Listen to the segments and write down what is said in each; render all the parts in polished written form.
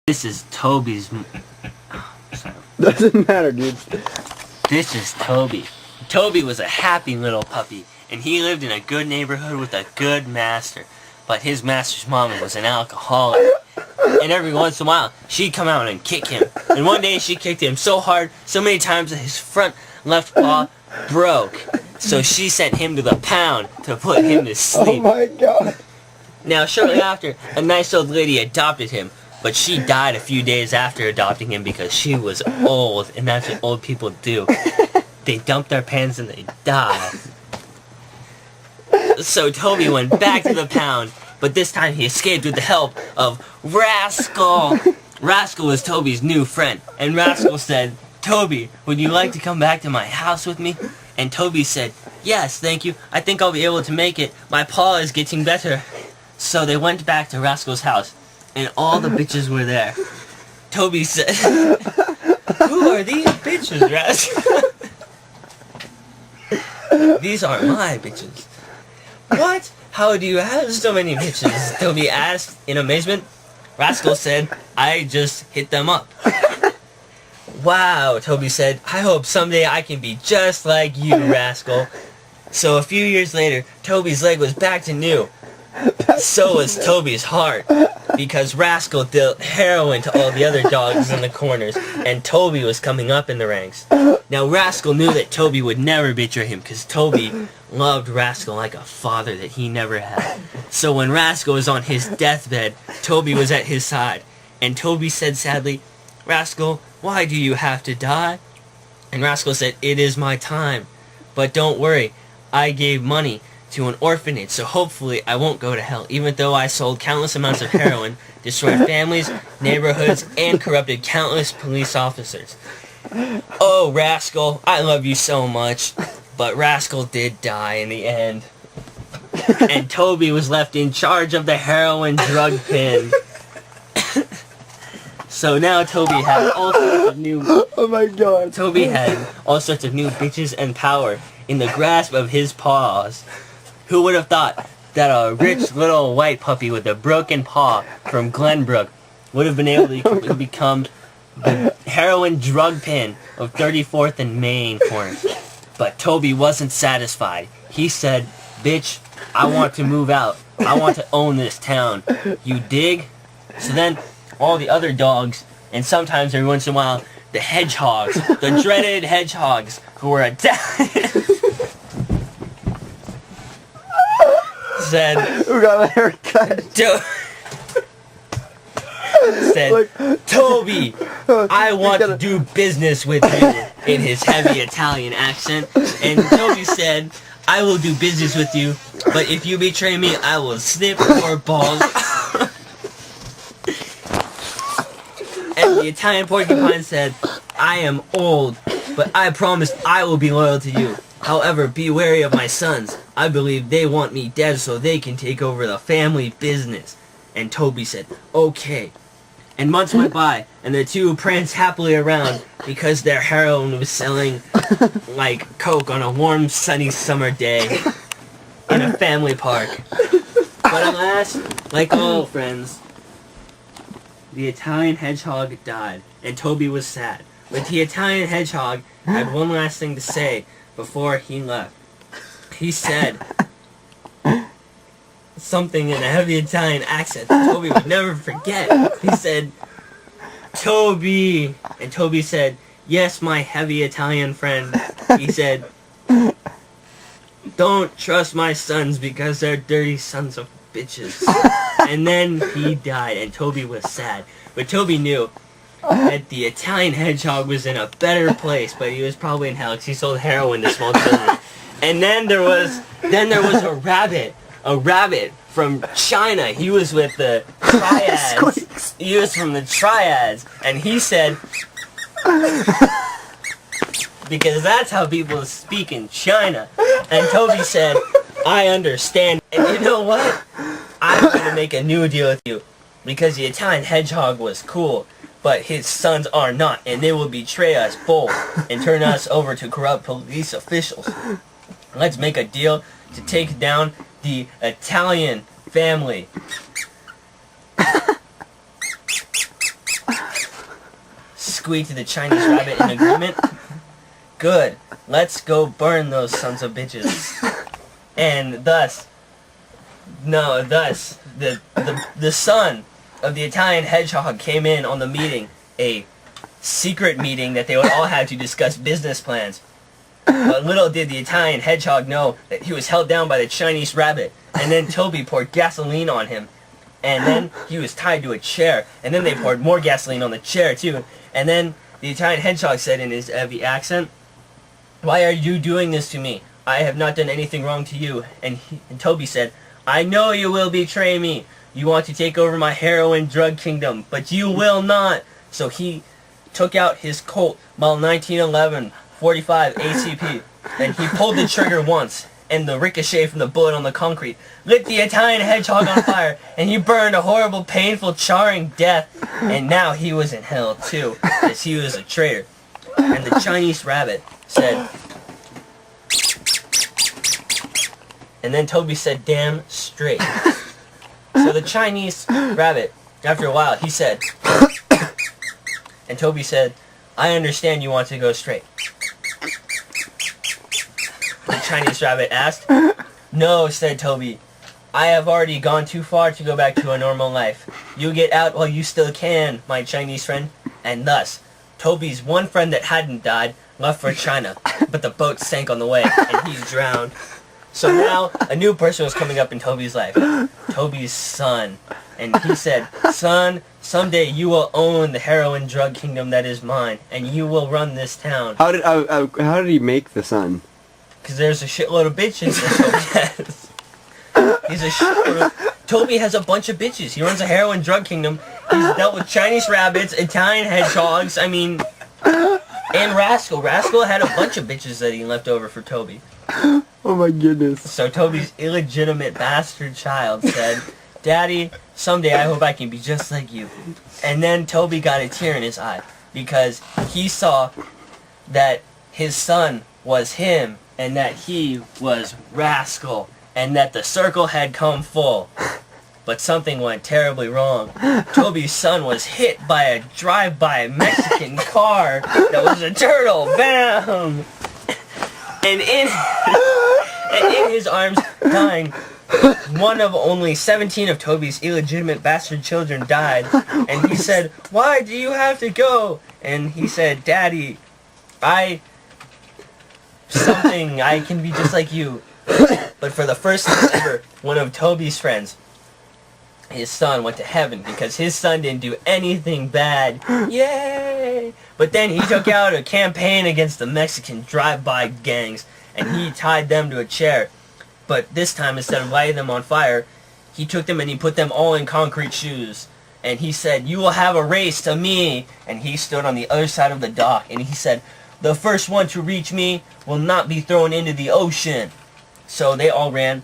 This is Toby's... Doesn't matter, dude. This is Toby. Toby was a happy little puppy, and he lived in a good neighborhood with a good master. But his master's mom was an alcoholic. And every once in a while, she'd come out and kick him. And one day she kicked him so hard, so many times that his front left paw broke. So she sent him to the pound to put him to sleep. Oh my god. Now, shortly after, a nice old lady adopted him. But she died a few days after adopting him because she was old, and that's what old people do. They dump their pants and they die. So Toby went back to the pound, but this time he escaped with the help of Rascal. Rascal was Toby's new friend, and Rascal said, "Toby, would you like to come back to my house with me?" And Toby said, "Yes, thank you. I think I'll be able to make it. My paw is getting better." So they went back to Rascal's house, and all the bitches were there. Toby said, "Who are these bitches, Rascal?" "These are my bitches." "What? How do you have so many bitches?" Toby asked in amazement. Rascal said, "I just hit them up." "Wow," Toby said, "I hope someday I can be just like you, Rascal." So a few years later, Toby's leg was back to new. So was Toby's heart, because Rascal dealt heroin to all the other dogs in the corners, and Toby was coming up in the ranks. Now Rascal knew that Toby would never betray him, because Toby loved Rascal like a father that he never had. So when Rascal was on his deathbed, Toby was at his side, and Toby said sadly, "Rascal, why do you have to die?" And Rascal said, "It is my time, but don't worry, I gave money to an orphanage, so hopefully I won't go to hell, even though I sold countless amounts of heroin, destroyed families, neighborhoods, and corrupted countless police officers. Oh, Rascal, I love you so much." But Rascal did die in the end. And Toby was left in charge of the heroin drug pen. So now Toby had all sorts of new... Oh my god. Toby had all sorts of new bitches and power in the grasp of his paws. Who would have thought that a rich little white puppy with a broken paw from Glenbrook would have been able to become the heroin drug pen of 34th and Main corner? But Toby wasn't satisfied. He said, "Bitch, I want to move out. I want to own this town. You dig?" So then all the other dogs, and sometimes every once in a while, the hedgehogs, the dreaded hedgehogs, who were Italian, said, Who got a haircut? Said, "Toby, I want to do business with you," in his heavy Italian accent. And Toby said, "I will do business with you, but if you betray me, I will snip your balls." And the Italian porcupine said, "I am old, but I promise I will be loyal to you. However, be wary of my sons. I believe they want me dead so they can take over the family business." And Toby said, "Okay." And months went by, and the two pranced happily around because their heroin was selling like Coke on a warm, sunny summer day in a family park. But alas, like all friends, the Italian hedgehog died, and Toby was sad. But the Italian hedgehog had one last thing to say before he left. He said something in a heavy Italian accent that Toby would never forget. He said, "Toby," and Toby said, "Yes, my heavy Italian friend." He said, "Don't trust my sons because they're dirty sons of bitches." And then he died, and Toby was sad. But Toby knew that the Italian hedgehog was in a better place, but he was probably in hell because he sold heroin to small children. And then there was a rabbit from China. He was with the triads. He was from the triads, and he said, because that's how people speak in China. And Toby said, "I understand. And you know what? I'm going to make a new deal with you, because the Italian hedgehog was cool, but his sons are not, and they will betray us both and turn us over to corrupt police officials. Let's make a deal to take down the Italian family." squeaked the Chinese rabbit in agreement. Good. Let's go burn those sons of bitches. And thus, the son of the Italian hedgehog came in on the meeting, a secret meeting that they would all have to discuss business plans. But little did the Italian hedgehog know that he was held down by the Chinese rabbit, and then Toby poured gasoline on him, and then he was tied to a chair, and then they poured more gasoline on the chair too, and then the Italian hedgehog said in his heavy accent, "Why are you doing this to me? I have not done anything wrong to you." And Toby said, "I know you will betray me. You want to take over my heroin drug kingdom, but you will not." So he took out his Colt Model 1911 45 ACP, and he pulled the trigger once, and the ricochet from the bullet on the concrete lit the Italian hedgehog on fire, and he burned a horrible, painful, charring death, and now he was in hell too, as he was a traitor. And the Chinese rabbit said, and then Toby said, "Damn straight." So the Chinese rabbit, after a while, he said, and Toby said, "I understand you want to go straight." The Chinese rabbit asked. "No," said Toby. "I have already gone too far to go back to a normal life. You get out while you still can, my Chinese friend." And thus, Toby's one friend that hadn't died left for China, but the boat sank on the way, and he drowned. So now, a new person was coming up in Toby's life. Toby's son. And he said, "Son, someday you will own the heroin drug kingdom that is mine, and you will run this town." How did he make the son? Because there's a shitload of bitches that Toby has. He's a shitload of... Toby has a bunch of bitches. He runs a heroin drug kingdom. He's dealt with Chinese rabbits, Italian hedgehogs, and Rascal. Rascal had a bunch of bitches that he left over for Toby. Oh my goodness. So Toby's illegitimate bastard child said, "Daddy, someday I hope I can be just like you." And then Toby got a tear in his eye, because he saw that his son was him, and that he was Rascal, and that the circle had come full. But something went terribly wrong. Toby's son was hit by a drive-by Mexican car that was a turtle. Bam! And in his arms, dying, one of only 17 of Toby's illegitimate bastard children died. And he said, "Why do you have to go?" And he said, "Daddy, I can be just like you." But for the first time ever, one of Toby's friends, his son, went to heaven because his son didn't do anything bad. Yay! But then he took out a campaign against the Mexican drive-by gangs, and he tied them to a chair. But this time, instead of lighting them on fire, he took them and he put them all in concrete shoes. And he said, "You will have a race to me." And he stood on the other side of the dock, and he said, "The first one to reach me will not be thrown into the ocean." So they all ran,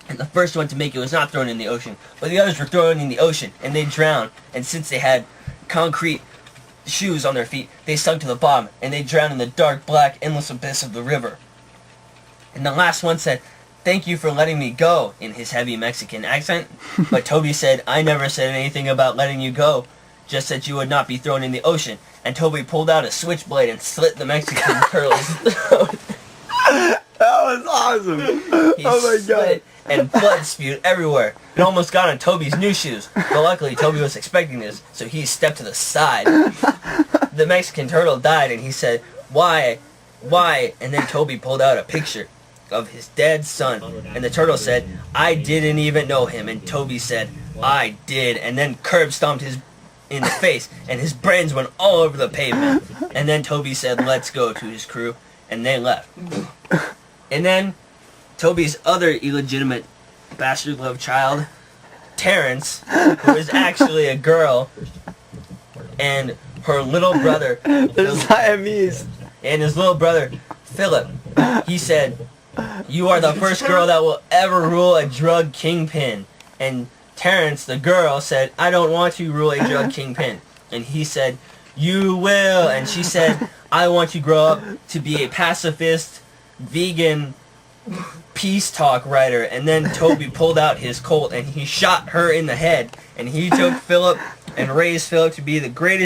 and the first one to make it was not thrown in the ocean, but the others were thrown in the ocean, and they drowned. And since they had concrete shoes on their feet, they sunk to the bottom, and they drowned in the dark, black, endless abyss of the river. And the last one said, "Thank you for letting me go," in his heavy Mexican accent. But Toby said, "I never said anything about letting you go, just that you would not be thrown in the ocean." And Toby pulled out a switchblade and slit the Mexican turtle's throat. That was awesome. He Oh my god. slit, and blood spewed everywhere. It almost got on Toby's new shoes. But luckily, Toby was expecting this, so he stepped to the side. The Mexican turtle died, and he said, "Why? Why?" And then Toby pulled out a picture of his dead son. And the turtle said, "I didn't even know him." And Toby said, "I did." And then curb stomped his in the face, and his brains went all over the pavement. And then Toby said, "Let's go," to his crew, and they left. And then Toby's other illegitimate bastard love child, Terrence, who is actually a girl, and her little brother, They're Siamese. and his little brother, Philip, he said, "You are the first girl that will ever rule a drug kingpin." And Terrence, the girl, said, "I don't want to rule a drug kingpin." And he said, "You will." And she said, "I want to grow up to be a pacifist, vegan, peace talk writer." And then Toby pulled out his Colt and he shot her in the head. And he took Philip and raised Philip to be the greatest